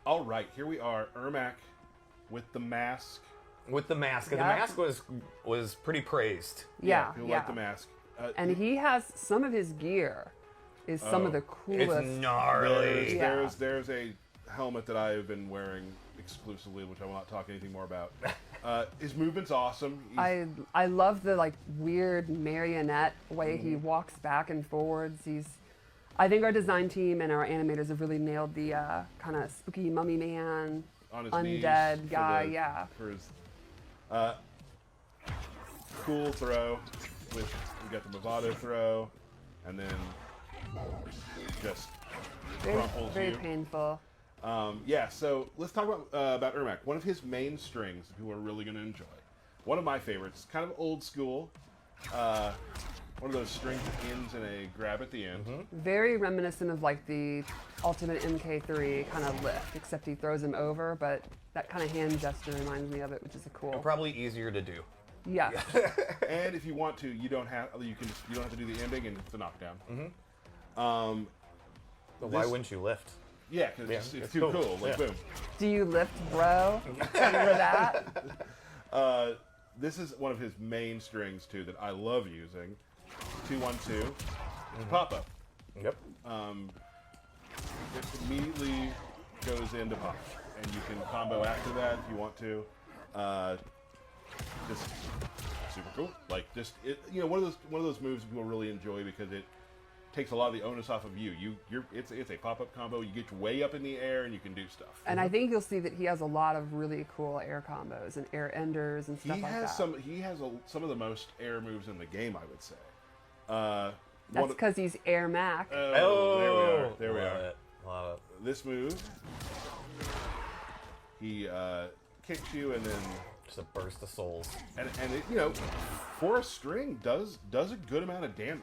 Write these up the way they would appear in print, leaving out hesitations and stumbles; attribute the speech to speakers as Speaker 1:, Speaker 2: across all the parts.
Speaker 1: All right, here we are, Ermac with the mask.
Speaker 2: With the mask, and
Speaker 3: Yeah.
Speaker 2: the mask was pretty praised.
Speaker 3: Yeah,
Speaker 1: People like the mask.
Speaker 3: And he has some of his gear is some of the coolest.
Speaker 2: It's gnarly.
Speaker 3: Yeah.
Speaker 1: There's a helmet that I have been wearing exclusively, which I will not talk anything more about. His movement's awesome.
Speaker 3: I love the like weird marionette way he walks back and forwards. I think our design team and our animators have really nailed the kind of spooky mummy man,
Speaker 1: on his
Speaker 3: undead
Speaker 1: knees
Speaker 3: guy.
Speaker 1: for his cool throw. We got the Mavado throw, and then just crumples
Speaker 3: Very
Speaker 1: you.
Speaker 3: painful.
Speaker 1: Yeah, so let's talk about Ermac. One of his main strings that people are really going to enjoy. One of my favorites, kind of old school. One of those strings that ends in a grab at the end.
Speaker 3: Very reminiscent of like the Ultimate MK3 kind of lift, except he throws him over, but that kind of hand gesture reminds me of it, which is a cool.
Speaker 2: Probably easier to do.
Speaker 3: Yeah.
Speaker 1: And if you want to, you don't have to do the ending, and it's a knockdown.
Speaker 2: But why wouldn't you lift?
Speaker 1: Yeah, because
Speaker 2: Yeah,
Speaker 1: it's
Speaker 2: it's
Speaker 1: too
Speaker 2: cool.
Speaker 1: cool. Like
Speaker 2: Yeah.
Speaker 1: boom.
Speaker 3: Do you lift, bro? Remember that?
Speaker 1: This is one of his main strings too that I love using. 2-1-2. It's pop up.
Speaker 2: Yep.
Speaker 1: It immediately goes into pop, and you can combo after that if you want to. Just super cool. Like one of those moves that people really enjoy because it takes a lot of the onus off of you. It's a pop up combo. You get way up in the air and you can do stuff.
Speaker 3: And I think you'll see that he has a lot of really cool air combos and air enders and stuff
Speaker 1: He
Speaker 3: like
Speaker 1: has
Speaker 3: that.
Speaker 1: He has some of the most air moves in the game, I would say.
Speaker 3: That's because he's Ermac.
Speaker 1: There we are.
Speaker 2: Love it.
Speaker 1: This move, he kicks you and then
Speaker 2: Just a burst of souls.
Speaker 1: and it, for a string does a good amount of damage.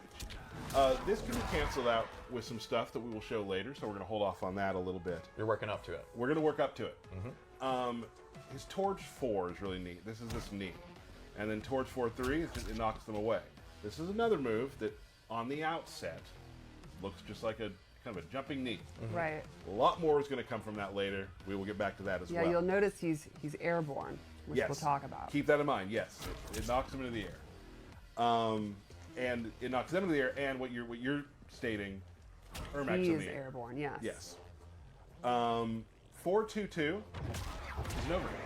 Speaker 1: This can be canceled out with some stuff that we will show later, so we're going to hold off on that a little bit.
Speaker 2: You're working up to it.
Speaker 1: We're going to work up to it. His Torch 4 is really neat. This is this knee. And then Torch 4-3, it knocks them away. This is another move that, on the outset, looks just like a kind of a jumping knee.
Speaker 3: Right.
Speaker 1: A lot more is going to come from that later. We will get back to that as
Speaker 3: Yeah,
Speaker 1: well.
Speaker 3: you'll notice he's airborne, which
Speaker 1: Yes.
Speaker 3: we'll talk about.
Speaker 1: Keep that in mind. Yes, it knocks them into the air, and it knocks them into the air. And what you're stating, Ermac's
Speaker 3: He
Speaker 1: in
Speaker 3: is
Speaker 1: the air.
Speaker 3: airborne, yes.
Speaker 1: Yes. 4-2-2 is an overhead.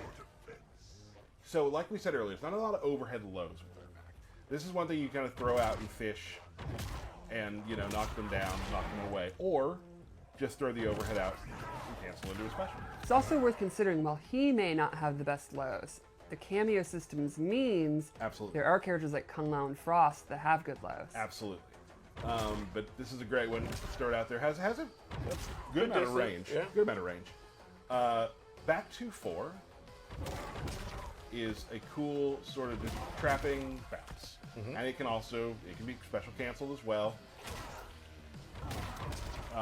Speaker 1: So, like we said earlier, it's not a lot of overhead lows with Ermac. This is one thing you kind of throw out and fish, and knock them down, knock them away, or just throw the overhead out and cancel into a special.
Speaker 3: It's also worth considering, while he may not have the best lows, the Cameo systems means
Speaker 1: Absolutely.
Speaker 3: there are characters like Kung Lao and Frost that have good lows.
Speaker 1: Absolutely. But this is a great one to start out there. Has a good amount of
Speaker 2: distance,
Speaker 1: range.
Speaker 2: yeah.
Speaker 1: Good amount of range. Back 2-4 is a cool sort of just trapping bounce. And it can be special canceled as well.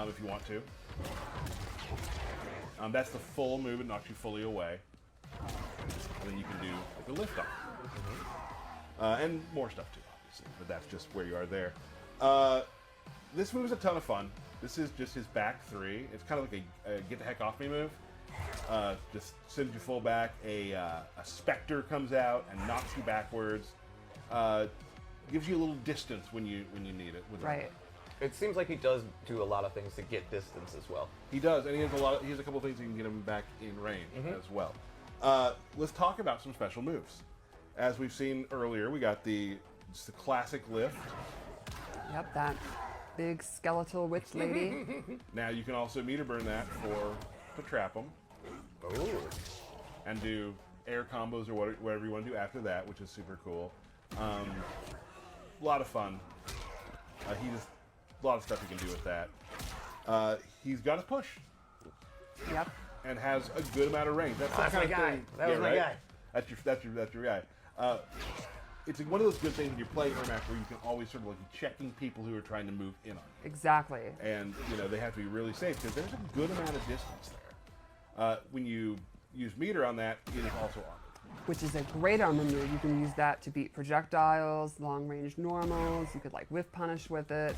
Speaker 1: If you want to. That's the full move. It knocks you fully away. And then you can do like a lift off. And more stuff too, obviously. But that's just where you are there. This move is a ton of fun. This is just his back 3. It's kind of like a get the heck off me move. Just sends you full back. A specter comes out and knocks you backwards. Gives you a little distance when you need it.
Speaker 3: Right.
Speaker 2: It seems like he does do a lot of things to get distance as well.
Speaker 1: He does, and he has a couple of things that can get him back in range as well. Let's talk about some special moves. As we've seen earlier, we got the classic lift.
Speaker 3: Yep, that big skeletal witch lady.
Speaker 1: Now you can also meter burn that to trap them.
Speaker 2: Ooh.
Speaker 1: And do air combos or whatever you want to do after that, which is super cool. A lot of fun. A lot of stuff you can do with that. He's got his push
Speaker 3: Yep.
Speaker 1: and has a good amount of range. That's the
Speaker 2: That's
Speaker 1: kind
Speaker 2: my
Speaker 1: of
Speaker 2: guy.
Speaker 1: thing.
Speaker 2: That was my guy.
Speaker 1: That's your guy. It's one of those good things when you're playing Ermac where you can always sort of like checking people who are trying to move in on you.
Speaker 3: Exactly.
Speaker 1: And they have to be really safe because there's a good amount of distance there. When you use meter on that, it is also armored.
Speaker 3: Which is a great armor move. You can use that to beat projectiles, long-range normals. You could like whiff punish with it.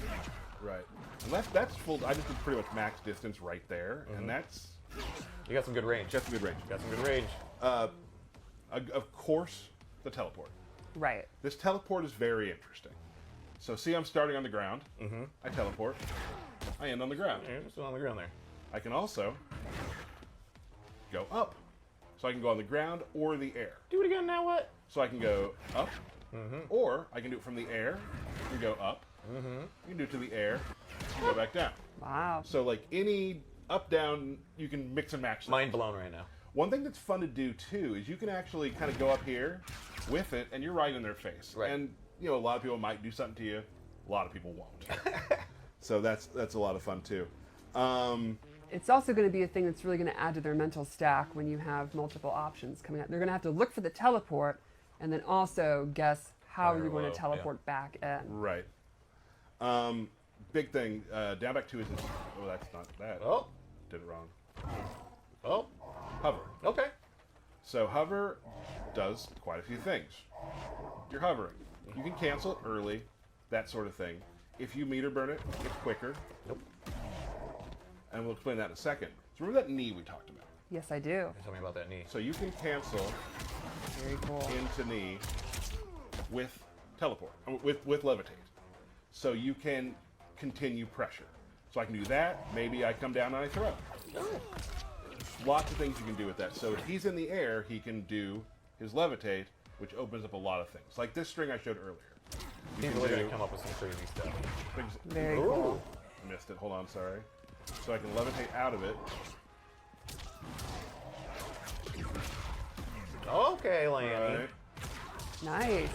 Speaker 1: Right. And that's full. I just did pretty much max distance right there, and
Speaker 2: You got some good range.
Speaker 1: Got some good range.
Speaker 2: Got some good range.
Speaker 1: Of course, the teleport.
Speaker 3: Right.
Speaker 1: This teleport is very interesting. So see, I'm starting on the ground. I teleport. I end on the ground.
Speaker 2: Yeah, you're still on the ground there.
Speaker 1: I can also go up. So I can go on the ground or the air.
Speaker 2: Do it again now, what?
Speaker 1: So I can go up, or I can do it from the air and go up. You can do it to the air and go back down.
Speaker 3: Wow.
Speaker 1: So like any up, down, you can mix and match them.
Speaker 2: Mind blown right now.
Speaker 1: One thing that's fun to do too is you can actually kind of go up here with it and you're right in their face.
Speaker 2: Right.
Speaker 1: And you know, a lot of people might do something to you. A lot of people won't. So that's a lot of fun too.
Speaker 3: It's also going to be a thing that's really going to add to their mental stack when you have multiple options coming up. They're going to have to look for the teleport and then also guess how
Speaker 2: Fire
Speaker 3: you're going
Speaker 2: low,
Speaker 3: to teleport back in.
Speaker 1: Right. Big thing. Down back 2 is this. Oh, that's not that.
Speaker 2: Oh.
Speaker 1: Did it wrong.
Speaker 2: Oh.
Speaker 1: Hover.
Speaker 2: Okay.
Speaker 1: So hover does quite a few things. You're hovering. You can cancel it early, that sort of thing. If you meter burn it, it's quicker.
Speaker 2: Nope.
Speaker 1: And we'll explain that in a second. So remember that knee we talked about?
Speaker 3: Yes, I do.
Speaker 2: Tell me about that knee.
Speaker 1: So you can cancel
Speaker 3: Very cool.
Speaker 1: into knee with teleport, with levitate. So you can continue pressure. So I can do that. Maybe I come down and I throw. Lots of things you can do with that. So if he's in the air, he can do his levitate, which opens up a lot of things. Like this string I showed earlier. You
Speaker 2: He's
Speaker 1: can
Speaker 2: really
Speaker 1: do
Speaker 2: going to come up with some crazy stuff.
Speaker 1: things.
Speaker 3: Very cool.
Speaker 1: I missed it. Hold on, sorry. So I can levitate out of it.
Speaker 2: Okay, Lanny.
Speaker 1: Right,
Speaker 3: Nice.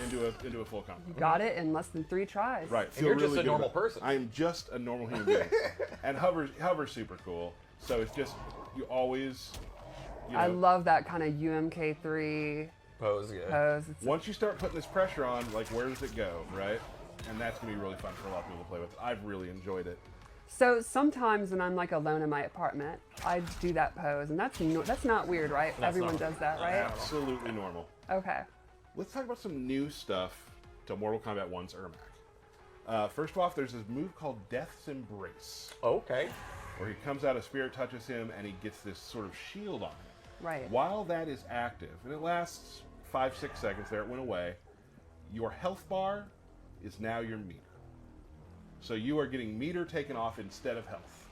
Speaker 1: into a full combo.
Speaker 3: You got it in less than 3 tries.
Speaker 1: Right.
Speaker 2: And
Speaker 1: Feel
Speaker 2: you're
Speaker 1: really
Speaker 2: just a
Speaker 1: good
Speaker 2: normal
Speaker 1: about it.
Speaker 2: person.
Speaker 1: I'm just a normal human being. And hover's super cool. So it's just you always. You know,
Speaker 3: I love that kind of UMK3
Speaker 2: Pose, yeah.
Speaker 3: pose. It's
Speaker 1: once you start putting this pressure on, like where does it go, right? And that's gonna be really fun for a lot of people to play with. I've really enjoyed it.
Speaker 3: So sometimes when I'm like alone in my apartment, I do that pose, and that's not weird, right?
Speaker 2: That's
Speaker 3: Everyone
Speaker 2: not-
Speaker 3: does that, right?
Speaker 1: Absolutely normal.
Speaker 3: Okay.
Speaker 1: Let's talk about some new stuff to Mortal Kombat 1's Ermac. First off, there's this move called Death's Embrace,
Speaker 2: Okay.
Speaker 1: where he comes out, a spirit touches him, and he gets this sort of shield on him.
Speaker 3: Right.
Speaker 1: While that is active, and it lasts 5-6 seconds, there it went away, your health bar is now your meter. So you are getting meter taken off instead of health.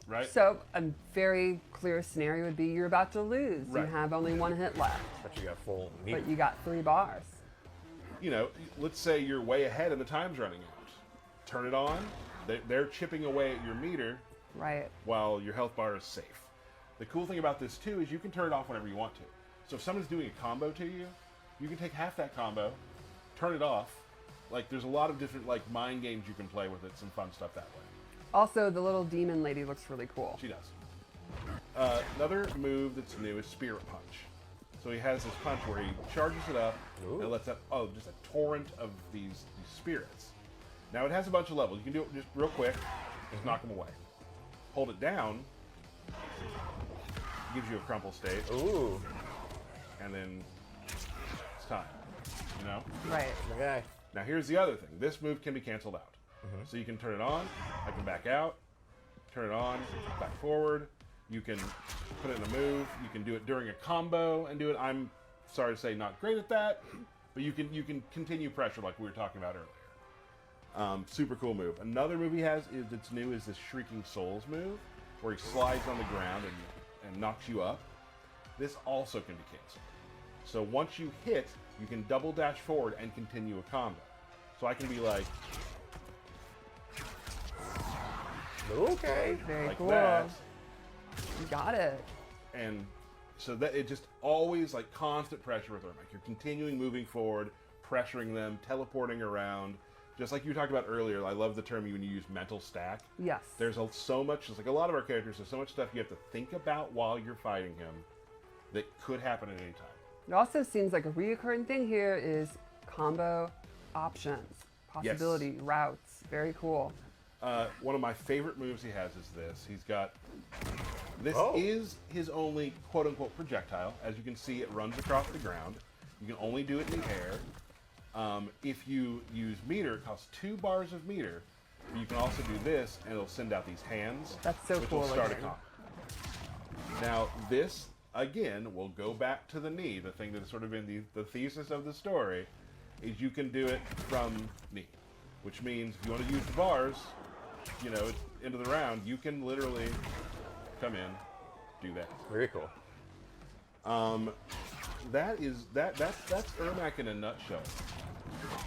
Speaker 1: Right?
Speaker 3: So a very clear scenario would be you're about to lose.
Speaker 1: Right.
Speaker 3: You have only 1 hit left,
Speaker 2: But you got full meat.
Speaker 3: but you got 3 bars.
Speaker 1: You know, let's say you're way ahead and the time's running out. Turn it on. They're chipping away at your meter
Speaker 3: Right.
Speaker 1: while your health bar is safe. The cool thing about this too is you can turn it off whenever you want to. So if someone's doing a combo to you, you can take half that combo, turn it off. Like there's a lot of different like mind games you can play with it. Some fun stuff that way.
Speaker 3: Also, the little demon lady looks really cool.
Speaker 1: She does. Another move that's new is Spirit Punch. So he has this punch where he charges it up and lets out just a torrent of these spirits. Now it has a bunch of levels. You can do it just real quick, just knock them away. Hold it down, gives you a crumple state,
Speaker 2: Ooh.
Speaker 1: and then it's time. You know?
Speaker 3: Right.
Speaker 2: Okay.
Speaker 1: Now here's the other thing. This move can be canceled out. So you can turn it on, I can back out, turn it on, back forward. You can put it in a move. You can do it during a combo and do it. I'm sorry to say not great at that, but you can continue pressure like we were talking about earlier. Super cool move. Another move he has that's new is this Shrieking Souls move, where he slides on the ground and knocks you up. This also can be canceled. So once you hit, you can double dash forward and continue a combo. So I can be like
Speaker 2: Okay.
Speaker 3: Very
Speaker 1: like
Speaker 3: cool.
Speaker 1: that,
Speaker 3: You got it.
Speaker 1: and so that it just always like constant pressure with Ermac. You're continuing moving forward, pressuring them, teleporting around. Just like you talked about earlier, I love the term when you use mental stack.
Speaker 3: Yes.
Speaker 1: There's so much, just like a lot of our characters, there's so much stuff you have to think about while you're fighting him that could happen at any time.
Speaker 3: It also seems like a reoccurring thing here is combo options, possibility, routes. Very cool.
Speaker 1: One of my favorite moves he has is this. He's got, this
Speaker 2: Oh.
Speaker 1: is his only quote-unquote projectile. As you can see, it runs across the ground. You can only do it in the air. If you use meter, it costs 2 bars of meter. But you can also do this, and it'll send out these hands.
Speaker 3: That's so
Speaker 1: which
Speaker 3: cool
Speaker 1: will start a
Speaker 3: looking.
Speaker 1: combo. Now, this, again, will go back to the knee. The thing that has sort of been the thesis of the story is you can do it from knee, which means if you want to use the bars, you know, into the round, you can literally come in, do that.
Speaker 2: Very cool.
Speaker 1: That's Ermac in a nutshell.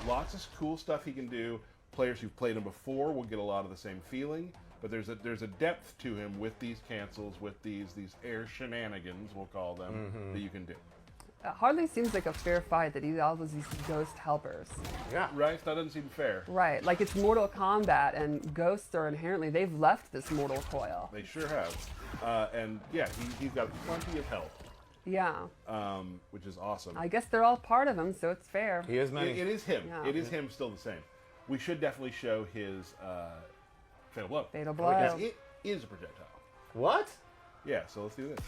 Speaker 1: Lots of cool stuff he can do. Players who've played him before will get a lot of the same feeling, but there's a depth to him with these cancels, with these air shenanigans, we'll call them, that you can do.
Speaker 3: It hardly seems like a fair fight that he always these ghost helpers.
Speaker 2: Yeah.
Speaker 1: Right? That doesn't seem fair.
Speaker 3: Right, like it's Mortal Kombat, and ghosts are inherently, they've left this mortal coil.
Speaker 1: They sure have. And yeah, he's got plenty of health,
Speaker 3: Yeah.
Speaker 1: which is awesome.
Speaker 3: I guess they're all part of him, so it's fair.
Speaker 2: He is many.
Speaker 1: It is him.
Speaker 3: Yeah.
Speaker 1: It is him still the same. We should definitely show his Fatal Blow.
Speaker 3: Fatal Blow.
Speaker 1: Because it is a projectile.
Speaker 2: What?
Speaker 1: Yeah, so let's do this.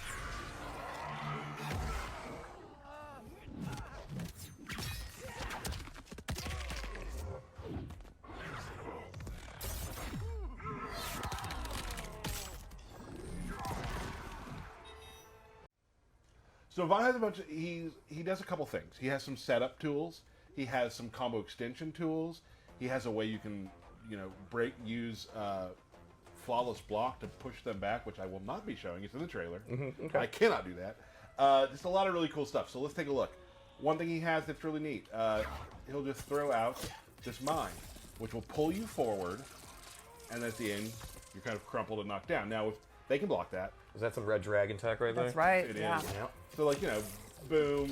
Speaker 1: So Vaughn has a bunch of, he does a couple things. He has some setup tools. He has some combo extension tools. He has a way you can, you know, use flawless block to push them back, which I will not be showing. It's in the trailer.
Speaker 2: Okay.
Speaker 1: I cannot do that. Just a lot of really cool stuff. So let's take a look. One thing he has that's really neat, he'll just throw out this mine, which will pull you forward, and at the end, you're kind of crumpled and knocked down. Now, if they can block that.
Speaker 2: Is that some red dragon tech right there?
Speaker 3: That's right,
Speaker 1: It
Speaker 3: yeah.
Speaker 1: is. So, like, you know, boom.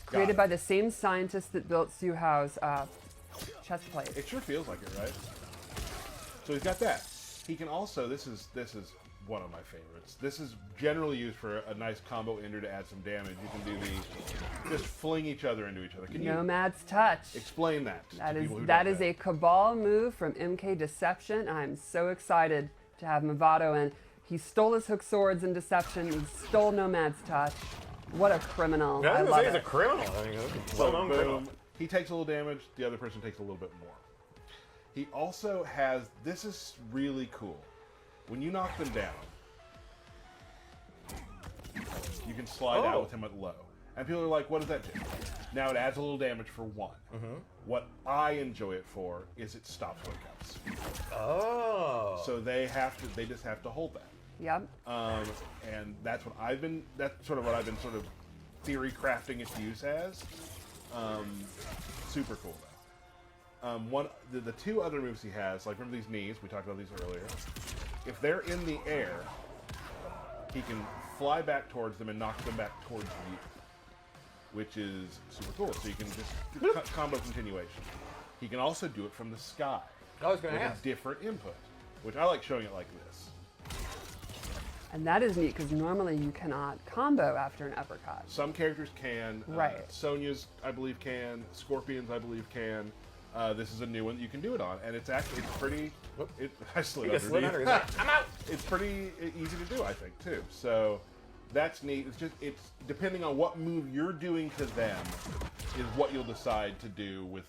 Speaker 3: Created by the same scientist that built Suhao's chest plate.
Speaker 1: It sure feels like it, right? So he's got that. He can also, this is one of my favorites. This is generally used for a nice combo ender to add some damage. You can do just fling each other into each other. Can you
Speaker 3: Nomad's Touch.
Speaker 1: explain that to
Speaker 3: That
Speaker 1: people who
Speaker 3: that
Speaker 1: don't
Speaker 3: is
Speaker 1: know?
Speaker 3: a Cabal move from MK Deception. I'm so excited to have Mavado in. He stole his hook swords in Deception. He stole Nomad's Touch. What a criminal.
Speaker 2: Yeah, I
Speaker 3: I
Speaker 2: was
Speaker 3: love
Speaker 2: gonna say
Speaker 3: it.
Speaker 2: he's a criminal. I mean,
Speaker 1: So
Speaker 2: well-known criminal.
Speaker 1: boom, he takes a little damage, the other person takes a little bit more. He also has, this is really cool. When you knock them down, you can slide out with him at low. And people are like, what does that do? Now it adds a little damage for one. What I enjoy it for is it stops wake-ups.
Speaker 2: Oh.
Speaker 1: So they just have to hold that.
Speaker 3: Yep.
Speaker 1: And that's sort of what I've been sort of theory crafting its use as. Super cool though. The two other moves he has, like remember these knees, we talked about these earlier. If they're in the air, he can fly back towards them and knock them back towards you, which is super cool. So you can just combo continuation. He can also do it from the sky.
Speaker 2: I was gonna
Speaker 1: with
Speaker 2: ask.
Speaker 1: a different input, which I like showing it like this.
Speaker 3: And that is neat because normally you cannot combo after an uppercut.
Speaker 1: Some characters can.
Speaker 3: Right.
Speaker 1: Sonya's, I believe, can. Scorpions, I believe, can. This is a new one that you can do it on, and it's pretty. I slid
Speaker 2: You just slid
Speaker 1: underneath.
Speaker 2: under. I'm out.
Speaker 1: It's pretty easy to do, I think, too. So that's neat. It's depending on what move you're doing to them is what you'll decide to do with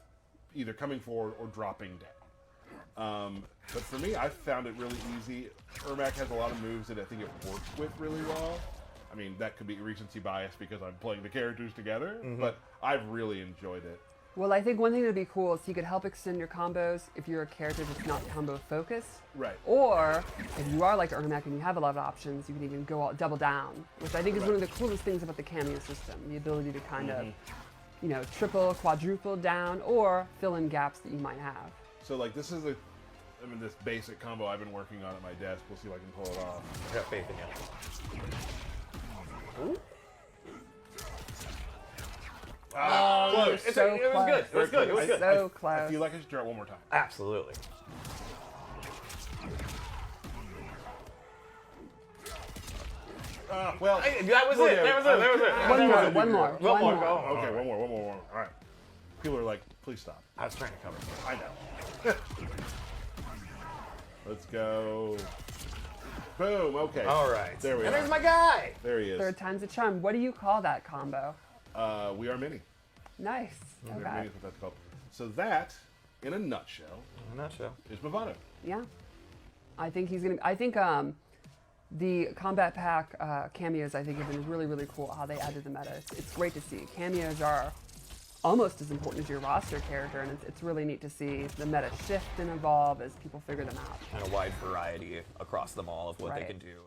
Speaker 1: either coming forward or dropping down. But for me, I found it really easy. Ermac has a lot of moves that I think it works with really well. I mean, that could be recency bias because I'm playing the characters together, but I've really enjoyed it.
Speaker 3: Well, I think one thing that would be cool is he could help extend your combos if you're a character that's not combo focused.
Speaker 1: Right.
Speaker 3: Or if you are like Ermac and you have a lot of options, you can even go double down, which I think is one of the coolest things about the Cameo system, the ability to kind of, you know, triple, quadruple down, or fill in gaps that you might have.
Speaker 1: So, like, this is this basic combo I've been working on at my desk. We'll see if I can pull it off.
Speaker 2: I got faith in you. Ooh.
Speaker 1: Close.
Speaker 3: You're so
Speaker 2: it was good. It was good. It was good.
Speaker 3: So
Speaker 1: I
Speaker 3: close.
Speaker 1: feel like I should try it one more time.
Speaker 2: Absolutely.
Speaker 1: Well,
Speaker 2: That was it. That was it. That was it.
Speaker 3: One more,
Speaker 1: it.
Speaker 3: one more,
Speaker 2: One
Speaker 3: one
Speaker 2: more.
Speaker 3: more.
Speaker 2: Go.
Speaker 1: okay, one more. All right. People are like, please stop.
Speaker 2: I was trying to cover.
Speaker 1: I know. Let's go. Boom. Okay.
Speaker 2: All right.
Speaker 1: There we
Speaker 2: and
Speaker 1: are.
Speaker 2: there's my guy.
Speaker 1: There he is.
Speaker 3: Third time's a charm. What do you call that combo?
Speaker 1: We are many.
Speaker 3: Nice.
Speaker 1: We are
Speaker 3: Okay.
Speaker 1: many is what that's called. So that, in a nutshell,
Speaker 2: In a nutshell.
Speaker 1: is Mavado.
Speaker 3: Yeah. I think he's gonna. I think The Combat Pack cameos, I think, have been really, really cool how they added the meta. It's great to see. Cameos are almost as important as your roster character, and it's really neat to see the meta shift and evolve as people figure them out.
Speaker 2: And a wide variety across them all of what they
Speaker 3: Right.
Speaker 2: can do.